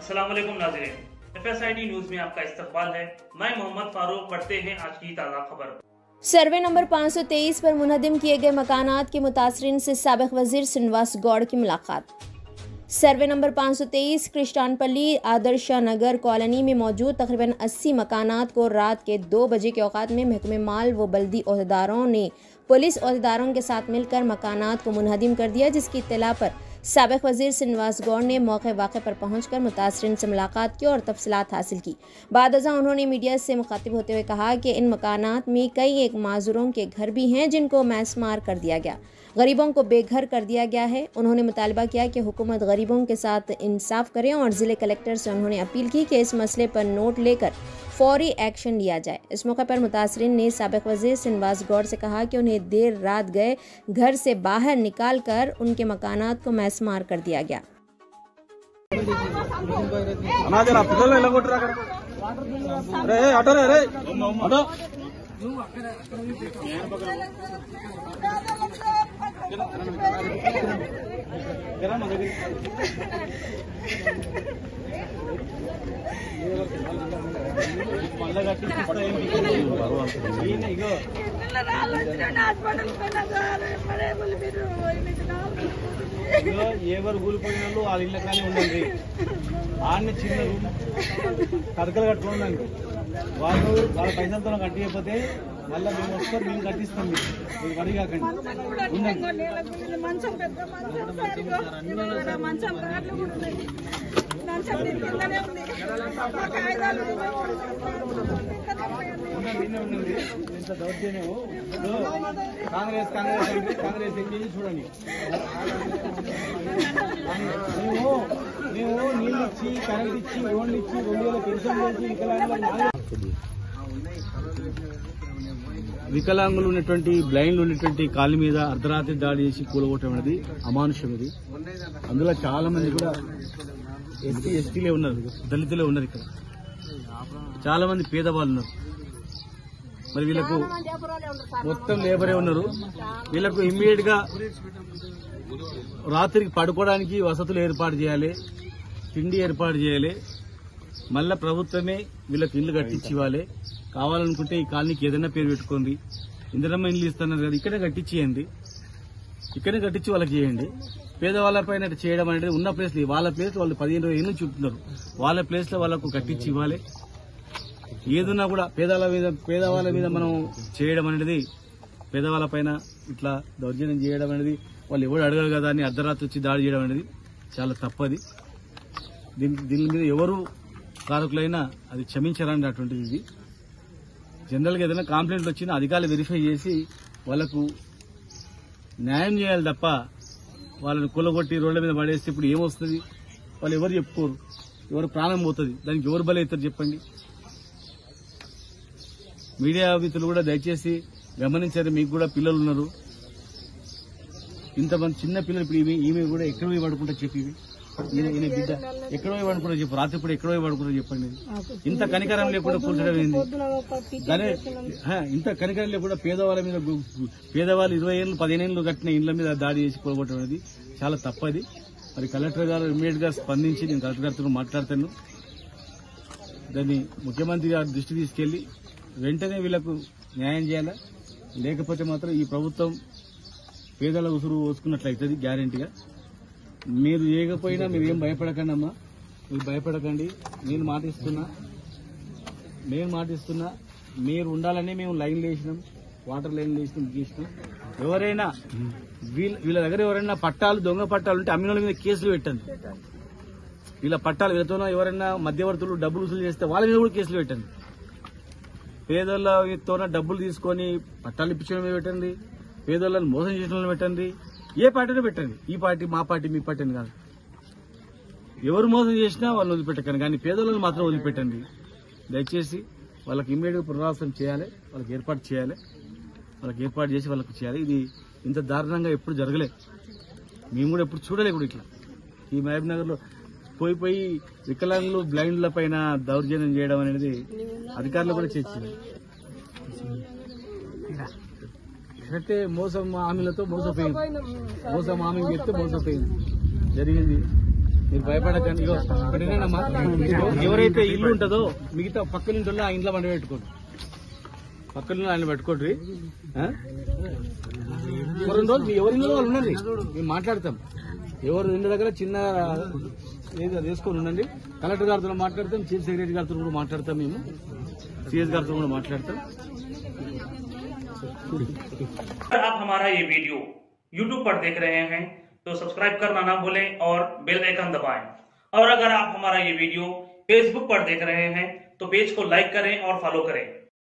अस्सलाम वालेकुम नाज़रीन, FSID न्यूज में आपका इस्तकबाल है। मैं मोहम्मद फारूक। पढ़ते हैं आज की ताज़ा खबर। सर्वे नंबर 523 पर मुनहदिम किए गए मकानात के मुतासरीन से साबिक वजीर श्रीनिवास गौड़ की मुलाकात। सर्वे नंबर 523 कृष्णानपल्ली आदर्शा नगर कॉलोनी में मौजूद तकरीबन 80 मकानात को रात के 2 बजे के औकात में महकमे माल व बल्दी ओहदेदारों ने पुलिस ओहदेदारों के साथ मिलकर मकानात को मुनहदिम कर दिया, जिसकी इत्तला पर साबिक वजीर श्रीनिवास गौड़ ने मौके वाक़े पर पहुंचकर मुतासरीन से मुलाकात की और तफसीलात हासिल की। बाद अज़ां उन्होंने मीडिया से मुखातिब होते हुए कहा कि इन मकानात में कई एक माजूरों के घर भी हैं जिनको मैसमार कर दिया गया, गरीबों को बेघर कर दिया गया है। उन्होंने मुतालबा किया कि हुकूमत गरीबों के साथ इंसाफ करें और ज़िले कलेक्टर से उन्होंने अपील की कि इस मसले पर नोट लेकर फौरी एक्शन लिया जाए। इस मौके पर मुतासरीन ने साबिक वज़ीर श्रीनिवास गौड़ से कहा कि उन्हें देर रात गए घर से बाहर निकाल कर उनके मकानात को मैसमार कर दिया गया। ఎవరు కూలిపోయిన వాళ్ళు వాళ్ళ ఇళ్ళ కానీ ఉండండి, ఆడిని చిన్న రూమ్ కడకలు కట్టుకోండి. వాళ్ళు వాళ్ళ పైసలతో కట్టిపోతే మళ్ళీ మేము వస్తారు, మేము కట్టిస్తాం. మీరు పని కాకండి, ఇంత దౌర్జన్యం. కాంగ్రెస్ కాంగ్రెస్ ఏం చేసి చూడండి. మేము నీళ్ళు ఇచ్చి కరెంట్ ఇచ్చి లోన్లు ఇచ్చి 2000 పెన్షన్ చేసి వికలాంగులు ఉన్నటువంటి బ్లైండ్ ఉన్నటువంటి కాళ్ళ మీద అర్ధరాత్రి దాడి చేసి కూలగొట్టడం అనేది అమానుషం. ఇది అందులో చాలా మంది కూడా ఎస్టీలే ఉన్నారు, దళితులే ఉన్నారు. ఇక్కడ చాలా మంది పేదవాళ్ళు ఉన్నారు. మరి వీళ్ళకు మొత్తం లేబరే ఉన్నారు. వీళ్ళకు ఇమ్మీడియట్ గా రాత్రికి పడుకోవడానికి వసతులు ఏర్పాటు చేయాలి, తిండి ఏర్పాటు చేయాలి. మళ్ళా ప్రభుత్వమే వీళ్ళకి ఇల్లు కట్టించి ఇవ్వాలి. కావాలనుకుంటే ఈ కాలనీకి ఏదైనా పేరు పెట్టుకోండి, ఇందిరమ్మ ఇల్లు ఇస్తున్నారు కదా, ఇక్కడే కట్టించేయండి, ఇక్కడే కట్టించి వాళ్ళకి చేయండి. పేదవాళ్ళ పైన చేయడం అనేది ఉన్న ప్లేస్ వాళ్ళ ప్లేస్ వాళ్ళు 15-20 ఏళ్ళు చూపుతున్నారు. వాళ్ళ ప్లేస్ లో వాళ్ళకు కట్టించి ఇవ్వాలి. ఏదున్నా కూడా పేదవాళ్ళ మీద మనం చేయడం అనేది, పేదవాళ్ళ పైన ఇట్లా దౌర్జన్యం చేయడం అనేది, వాళ్ళు ఎవరు అడగరు కదా అని అర్ధరాత్రి వచ్చి దాడి చేయడం అనేది చాలా తప్పది. దీని మీద ఎవరు కారకులైనా అది క్షమించరండి. అటువంటిది ఇది జనరల్ గా ఏదైనా కంప్లైంట్లు వచ్చినా అధికారులు వెరిఫై చేసి వాళ్ళకు న్యాయం చేయాలి తప్ప వాళ్ళని కూలగొట్టి రోడ్ల మీద పడేస్తే ఇప్పుడు ఏమొస్తుంది? వాళ్ళు ఎవరు చెప్పుకోరు, ఎవరు ప్రాణం పోతుంది, దానికి ఎవరు బలి అవుతారు చెప్పండి. మీడియా మిత్రులు కూడా దయచేసి గమనించారు, మీకు కూడా పిల్లలు ఉన్నారు. ఇంతమంది చిన్న పిల్లలు, ఇప్పుడు ఈమె కూడా ఎక్కడ పోయి పడుకుంటా చెప్పి, ఈయన బిడ్డ ఎక్కడో పడుకుంటా చెప్పు, రాత్రి కూడా ఎక్కడో పడుకుంటా చెప్పండి. ఇంత కనికరం లేకుండా కూర్చడం ఏంది? ఇంత కనికరం లేకుండా పేదవాళ్ళ మీద, పేదవాళ్ళు 20 ఏళ్ళు 15 ఏళ్ళు కట్టిన ఇళ్ల మీద దాడి చేసి కూలగొట్టడం అనేది చాలా తప్పది. మరి కలెక్టర్ గారు ఇమ్మీడియట్ గా స్పందించి, నేను కలెక్టర్ గారితో మాట్లాడతాను, దాన్ని ముఖ్యమంత్రి గారి దృష్టి తీసుకెళ్లి వెంటనే వీళ్లకు న్యాయం చేయాలా. లేకపోతే మాత్రం ఈ ప్రభుత్వం పేదల ఉసురు పోసుకున్నట్లయితుంది గ్యారెంటీగా. మీరు చేయకపోయినా మీరు ఏం భయపడకండి అమ్మా, మీరు భయపడకండి. నేను మాటిస్తున్నా మీరు ఉండాలని మేము లైన్లు వేసినాం, వాటర్ లైన్లు వేసినాం. ఎవరైనా వీళ్ళ దగ్గర ఎవరైనా పట్టాలు, దొంగ పట్టాలు ఉంటే అమ్మిన మీద కేసులు పెట్టండి. వీళ్ళ పట్టాలు వీళ్ళతోనో ఎవరైనా మధ్యవర్తులు డబ్బులు వసూలు చేస్తే వాళ్ళ మీద కూడా కేసులు పెట్టండి. పేదోళ్ళతోన డబ్బులు తీసుకొని పట్టాలు ఇప్పించడం మీద పెట్టండి, పేదోళ్ళని మోసం చేయడం పెట్టండి. ఏ పార్టీలో పెట్టండి, ఈ పార్టీ మా పార్టీ మీ పార్టీ అని కాదు. ఎవరు మోసం చేసినా వాళ్ళని వదిలిపెట్టకండి, కానీ పేదోళ్ళని మాత్రం వదిలిపెట్టండి దయచేసి. వాళ్ళకి ఇమ్మీడియట్ పునరావాసం చేయాలి, వాళ్ళకి ఏర్పాటు చేయాలి, ఏర్పాటు చేసి వాళ్ళకి చేయాలి. ఇది ఇంత దారుణంగా ఎప్పుడు జరగలే, మేము కూడా ఎప్పుడు చూడలే. కూడా ఇట్లా ఈ మహబూబ్ నగర్ లో పోయి వికలాంగులు బ్లైండ్ల పైన దౌర్జన్యం చేయడం అనేది అధికారులు కూడా చేసింది. అంటే మోసం హామీలతో మోసపోయింది, మోసం హామీ చెప్తే మోసపోయింది జరిగింది. మీరు భయపడకండి. ఇగో ఒకటేనమ్మా, ఇగో ఎవరైతే ఇల్లు ఉంటుందో మిగతా పక్కన ఇంట్లో ఆ ఇంట్లో పంట పెట్టుకోండి, పక్కన ఆయన పెట్టుకోండి. 2 రోజులు మీ ఎవరి వాళ్ళు ఉండండి, మేము మాట్లాడతాం. ఎవరు ఇంటి దగ్గర చిన్న ఏదో చేసుకొని ఉండండి. కలెక్టర్ గారితో మాట్లాడతాం, చీఫ్ సెక్రటరీ గారితో కూడా మాట్లాడతాం, మేము सीएस గారితో కూడా మాట్లాడతాం. अगर आप हमारा ये वीडियो YouTube पर देख रहे हैं तो सब्सक्राइब करना ना भूलें और बेल आइकन दबाएं। और अगर आप हमारा ये वीडियो Facebook पर देख रहे हैं तो पेज को लाइक करें और फॉलो करें।